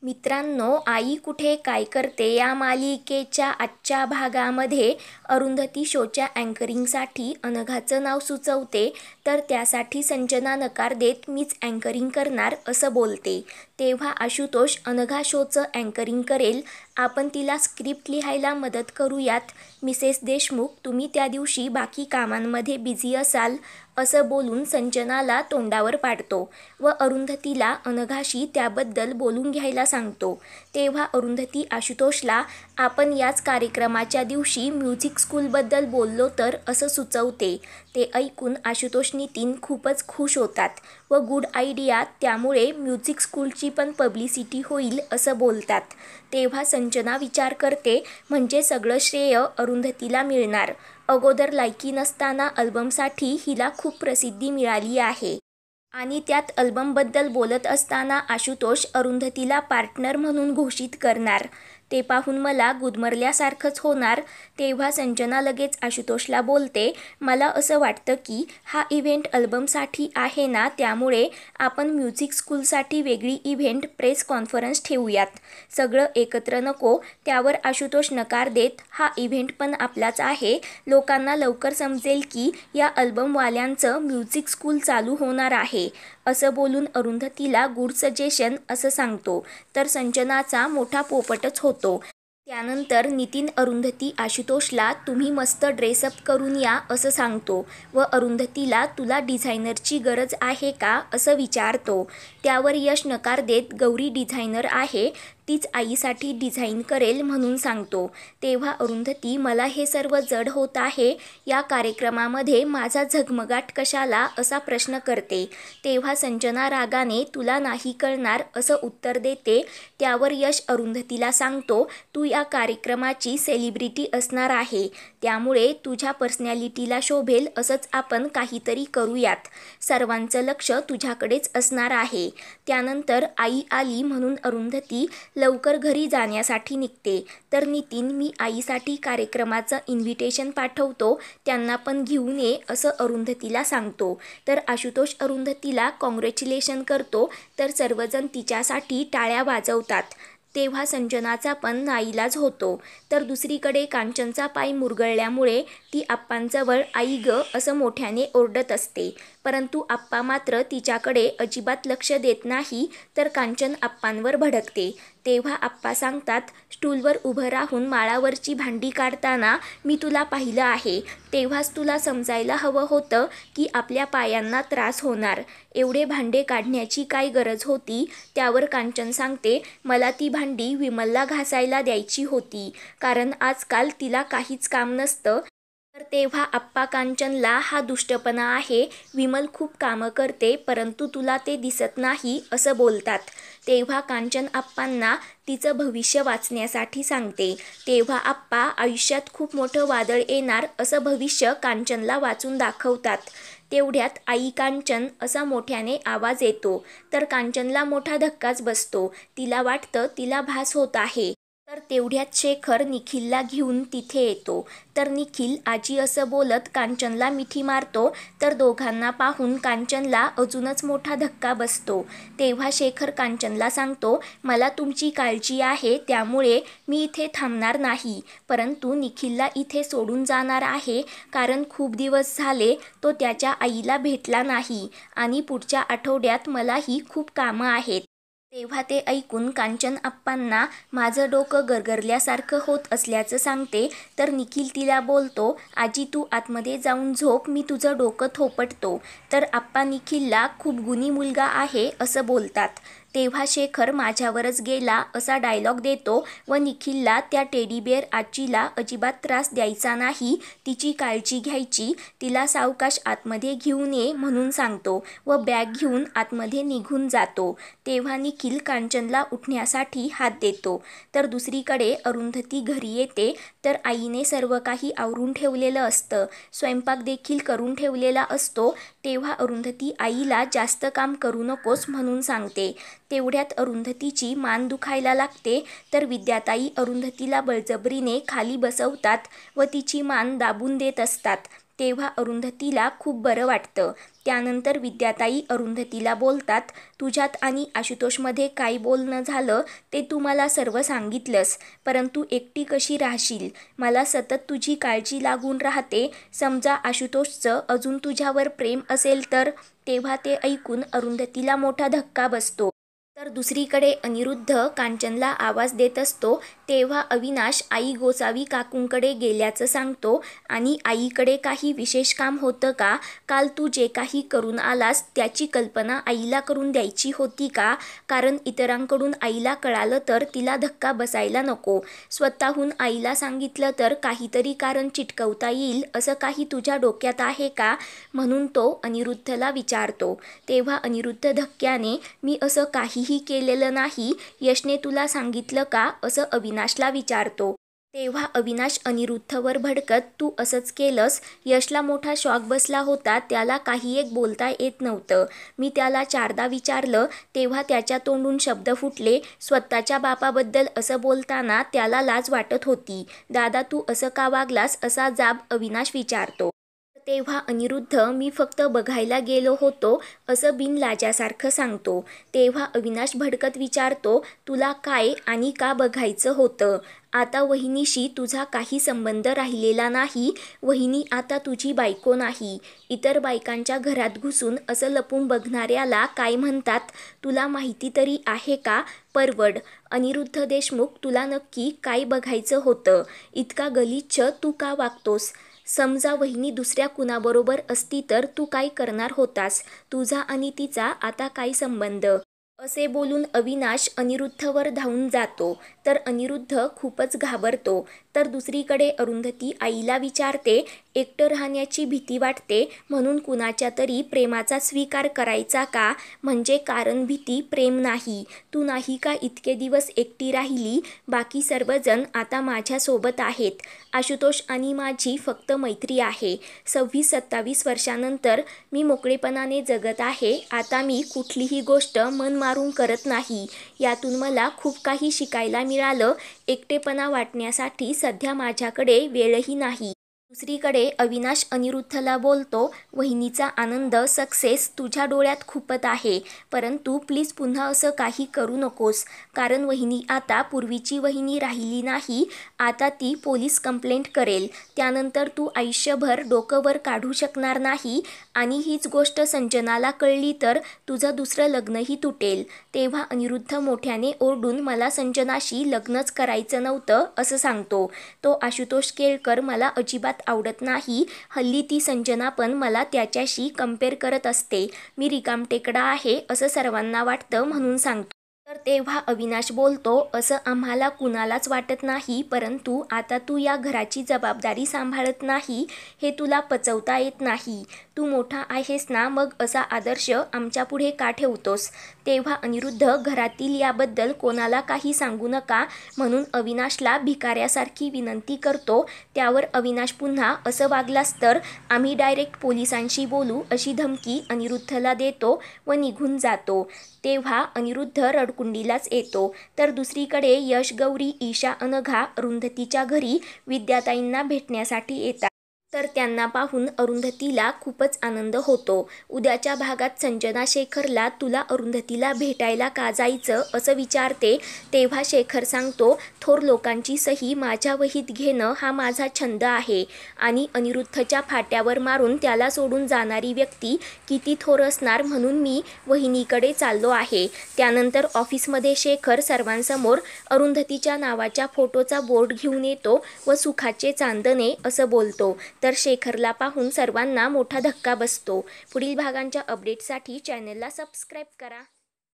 मित्रांनो, आई कुठे काय करते या मालिकेच्या आजच्या भागामध्ये अरुंधती शोच्या अँकरिंगसाठी अनघाचं नाव सुचवते. तर त्यासाठी संजना नकार देत मीच अँकरिंग करणार असं बोलते. तेव्हा आशुतोष अनघा शोचं अँकरिंग करेल, आपण तिला स्क्रिप्ट लिहायला मदत करूयात. मिसेस देशमुख, तुम्ही त्या दिवशी बाकी कामांमध्ये बिझी असाल असं बोलून संजनाला तोंडावर पाडतो व अरुंधतीला अनघाशी त्याबद्दल बोलून घ्यायला सांगतो. तेव्हा अरुंधती आशुतोषला आपण याच कार्यक्रमाच्या दिवशी म्युझिक स्कूलबद्दल बोललो तर असं सुचवते. ते ऐकून आशुतोष नितीन खूपच खुश होतात व गुड आयडिया, त्यामुळे म्युझिक स्कूलची पण पब्लिसिटी होईल असं बोलतात. तेव्हा संजना विचार करते, म्हणजे सगळं श्रेय अरुंधतीला मिळणार. अगोदर लायकी नसताना अल्बमसाठी हिला खूप प्रसिद्धी मिळाली आहे आणि त्यात अल्बमबद्दल बोलत असताना आशुतोष अरुंधतीला पार्टनर म्हणून घोषित करणार. ते पाहून मला गुदमरल्यासारखंच होणार. तेव्हा संजना लगेच आशुतोषला बोलते, मला असं वाटतं की हा इव्हेंट अल्बमसाठी आहे ना, त्यामुळे आपण म्युझिक स्कूलसाठी वेगळी इव्हेंट प्रेस कॉन्फरन्स ठेवूयात. सगळं एकत्र नको. त्यावर आशुतोष नकार देत, हा इव्हेंट पण आपलाच आहे. लोकांना लवकर समजेल की या अल्बमवाल्यांचं म्युझिक स्कूल चालू होणार आहे असं बोलून अरुंधतीला गुड सजेशन असं सांगतो. तर संजनाचा मोठा पोपटच होतो. त्यानंतर नितीन अरुंधती आशुतोषला तुम्ही मस्त ड्रेसअप करून या असं सांगतो व अरुंधतीला तुला डिझायनरची गरज आहे का असं विचारतो. त्यावर यश नकार देत गौरी डिझायनर आहे, तीच आईसाठी डिझाईन करेल म्हणून सांगतो. तेव्हा अरुंधती, मला हे सर्व जड होत आहे, या कार्यक्रमामध्ये माझा झगमगाट कशाला असा प्रश्न करते. तेव्हा संजना रागाने तुला नाही कळणार असं उत्तर देते. त्यावर यश अरुंधतीला सांगतो, तू या कार्यक्रमाची सेलिब्रिटी असणार आहे, त्यामुळे तुझ्या पर्सनॅलिटीला शोभेल असंच आपण काहीतरी करूयात. सर्वांचं लक्ष तुझ्याकडेच असणार आहे. त्यानंतर आई आली म्हणून अरुंधती लवकर घरी जाण्यासाठी निघते. तर नितीन, मी आईसाठी कार्यक्रमाचं इन्व्हिटेशन पाठवतो, त्यांना पण घेऊन ये असं अरुंधतीला सांगतो. तर आशुतोष अरुंधतीला कॉंग्रॅच्युलेशन करतो. तर सर्वजण तिच्यासाठी टाळ्या वाजवतात. तेव्हा संजनाचा पण नाईलाज होतो. तर दुसरीकडे कांचनचा पाय मुरगळल्यामुळे ती आप्पांजवळ आई ग असं मोठ्याने ओरडत असते, परंतु आप्पा मात्र तिच्याकडे अजिबात लक्ष देत नाही. तर कांचन आप्पांवर भडकते. तेव्हा आप्पा सांगतात, स्टूलवर उभं राहून माळावरची भांडी काढताना मी तुला पाहिलं आहे, तेव्हाच तुला समजायला हवं होतं की आपल्या पायांना त्रास होणार. एवढे भांडे काढण्याची काय गरज होती. त्यावर कांचन सांगते, मला ती भांडी विमलला घासायला द्यायची होती, कारण आजकाल तिला काहीच काम नसतं. तर तेव्हा आप्पा कांचनला हा दुष्टपणा आहे, विमल खूप कामं करते परंतु तुला ते दिसत नाही असं बोलतात. तेव्हा कांचन आप्पांना तिचं भविष्य वाचण्यासाठी सांगते. तेव्हा आप्पा आयुष्यात खूप मोठं वादळ येणार असं भविष्य कांचनला वाचून दाखवतात. तेवढ्यात आई कांचन असा मोठ्याने आवाज येतो. तर कांचनला मोठा धक्काच बसतो. तिला वाटतं तिला भास होत आहे. तर तेवढ्यात शेखर निखिलला घेऊन तिथे येतो. तर निखिल आजी असं बोलत कांचनला मिठी मारतो. तर दोघांना पाहून कांचनला अजूनच मोठा धक्का बसतो. तेव्हा शेखर कांचनला सांगतो, मला तुमची काळजी आहे, त्यामुळे मी इथे थांबणार नाही, परंतु निखिलला इथे सोडून जाणार आहे, कारण खूप दिवस झाले तो त्याच्या आईला भेटला नाही आणि पुढच्या आठवड्यात मलाही खूप कामं आहेत. तेव्हा ते ऐकून कांचन आप्पांना माझं डोकं गरगरल्यासारखं होत असल्याचं सांगते. तर निखिल तिला बोलतो, आजी तू आतमध्ये जाऊन झोप, मी तुझं डोकं थोपटतो. तर आप्पा निखिलला खूप गुणी मुलगा आहे असं बोलतात. तेव्हा शेखर माझ्यावरच गेला असा डायलॉग देतो व निखिलला त्या टेडीबेअर आजीला अजिबात त्रास द्यायचा नाही, तिची काळजी घ्यायची, तिला सावकाश आतमध्ये घेऊन ये म्हणून सांगतो व बॅग घेऊन आतमध्ये निघून जातो. तेव्हा निखिल कांचनला उठण्यासाठी हात देतो. तर दुसरीकडे अरुंधती घरी येते. तर आईने सर्व काही आवरून ठेवलेलं असतं, स्वयंपाक देखील करून ठेवलेला असतो. तेव्हा अरुंधती आईला जास्त काम करू नकोस म्हणून सांगते. तेवढ्यात अरुंधतीची मान दुखायला लागते. तर विद्याताई अरुंधतीला बळजबरीने खाली बसवतात व तिची मान दाबून देत असतात. तेव्हा अरुंधतीला खूप बरं वाटतं. त्यानंतर विद्याताई अरुंधतीला बोलतात, तुझ्यात आणि आशुतोषमध्ये काय बोलणं झालं ते तू मला सर्व सांगितलंस, परंतु एकटी कशी राहशील? मला सतत तुझी काळजी लागून राहते. समजा आशुतोषचं अजून तुझ्यावर प्रेम असेल तर? तेव्हा ते ऐकून अरुंधतीला मोठा धक्का बसतो. तर दुसरीकडे अनिरुद्ध कांचनला आवाज देत असतो. तेव्हा अविनाश आई गोसावी काकूंकडे गेल्याचं सांगतो आणि आईकडे काही विशेष काम होतं का? काल तू जे काही करून आलास त्याची कल्पना आईला करून द्यायची होती का? कारण इतरांकडून आईला कळालं तर तिला धक्का बसायला नको. स्वतःहून आईला सांगितलं तर काहीतरी कारण चिटकवता येईल असं काही तुझ्या डोक्यात आहे का? म्हणून तो अनिरुद्धला विचारतो. तेव्हा अनिरुद्ध धक्क्याने, मी असं काहीही केलेलं नाही, यशने तुला सांगितलं का? असं अविनाशला विचारतो. तेव्हा अविनाश अनिरुद्धवर भडकत, तू असंच केलंस? यशला मोठा शॉक बसला होता. त्याला काही एक बोलता येत नव्हतं. मी त्याला 4दा विचारलं तेव्हा त्याच्या तोंडून शब्द फुटले. स्वतःच्या बापाबद्दल असं बोलताना त्याला लाज वाटत होती. दादा तू असं का वागलास असा जाब अविनाश विचारतो. तेव्हा अनिरुद्ध, मी फक्त बघायला गेलो होतो असं बिनलाजासारखं सांगतो. तेव्हा अविनाश भडकत विचारतो, तुला काय आणि का बघायचं होतं? आता वहिनीशी तुझा काही संबंध राहिलेला नाही. वहिनी आता तुझी बायको नाही. इतर बायकांच्या घरात घुसून असं लपून बघणाऱ्याला काय म्हणतात तुला माहिती तरी आहे का? परवड. अनिरुद्ध देशमुख, तुला नक्की काय बघायचं होतं? इतका गलिच्छ तू का वागतोस? समजा वहिनी दुसऱ्या कुणाबरोबर असती तर तू काय करणार होतास? तुझा आणि तिचा आता काय संबंध? असे बोलून अविनाश अनिरुद्धवर धावून जातो. तर अनिरुद्ध खूपच घाबरतो. तर दुसरीकडे अरुंधती आईला विचारते, एकटं राहण्याची भीती वाटते म्हणून कुणाच्या तरी प्रेमाचा स्वीकार करायचा का? म्हणजे कारण भीती प्रेम नाही. तू नाही का इतके दिवस एकटी राहिली? बाकी सर्वजण आता माझ्यासोबत आहेत. आशुतोष आणि माझी फक्त मैत्री आहे. 26-27 वर्षानंतर मी मोकळेपणाने जगत आहे. आता मी कुठलीही गोष्ट मन मारून करत नाही. यातून मला खूप काही शिकायला मिळालं. एकटेपणा वाटण्यासाठी सध्या माझ्याकडे वेळही नाही. दुसरीकडे अविनाश अनिरुद्धला बोलतो, वहिनीचा आनंद, सक्सेस तुझ्या डोळ्यात खूपत आहे, परंतु प्लीज पुन्हा असं काही करू नकोस. कारण वहिनी आता पूर्वीची वहिनी राहिली नाही. आता ती पोलीस कंप्लेंट करेल. त्यानंतर तू आयुष्यभर डोकं वर काढू शकणार नाही आणि हीच गोष्ट संजनाला कळली तर तुझं दुसरं लग्नही तुटेल. तेव्हा अनिरुद्ध मोठ्याने ओरडून, मला संजनाशी लग्नच करायचं नव्हतं असं सांगतो. तो आशुतोष केळकर मला अजिबात आवडत नाही. हल्ली ती संजना पण मला त्याच्याशी कंपेअर करत असते. मी रिकामटेकडा आहे असं सर्वांना वाटतं म्हणून सांगतो. तर तेव्हा अविनाश बोलतो, असं आम्हाला कुणालाच वाटत नाही, परंतु आता तू या घराची जबाबदारी सांभाळत नाही हे तुला पचवता येत नाही. तू मोठा आहेस ना, मग असा आदर्श आमच्यापुढे का ठेवतोस? तेव्हा अनिरुद्ध, घरातील याबद्दल कोणाला काही सांगू नका म्हणून अविनाशला भिकाऱ्यासारखी विनंती करतो. त्यावर अविनाश पुन्हा असं वागलास तर आम्ही डायरेक्ट पोलिसांशी बोलू अशी धमकी अनिरुद्धला देतो व निघून जातो. तेव्हा अनिरुद्ध रडकुंडीलाच येतो. तर दुसरीकडे यश, गौरी, ईशा, अनघा अरुंधतीच्या घरी विद्याताईंना भेटण्यासाठी येतात. तर त्यांना पाहून अरुंधतीला खूपच आनंद होतो. उद्याच्या भागात संजना शेखरला, तुला अरुंधतीला भेटायला का जायचं असं विचारते. तेव्हा शेखर सांगतो, थोर लोकांची सही माझ्या वहीत घेणं हा माझा छंद आहे आणि अनिरुद्धच्या फाट्यावर मारून त्याला सोडून जाणारी व्यक्ती किती थोर असणार म्हणून मी वहिनीकडे चाललो आहे. त्यानंतर ऑफिसमध्ये शेखर सर्वांसमोर अरुंधतीच्या नावाच्या फोटोचा बोर्ड घेऊन येतो व सुखाचे चांदणे असं बोलतो. तर शेखरला पाहून सर्वांना मोठा धक्का बसतो. पुढील भागांच्या अपडेटसाठी चॅनलला सबस्क्राईब करा.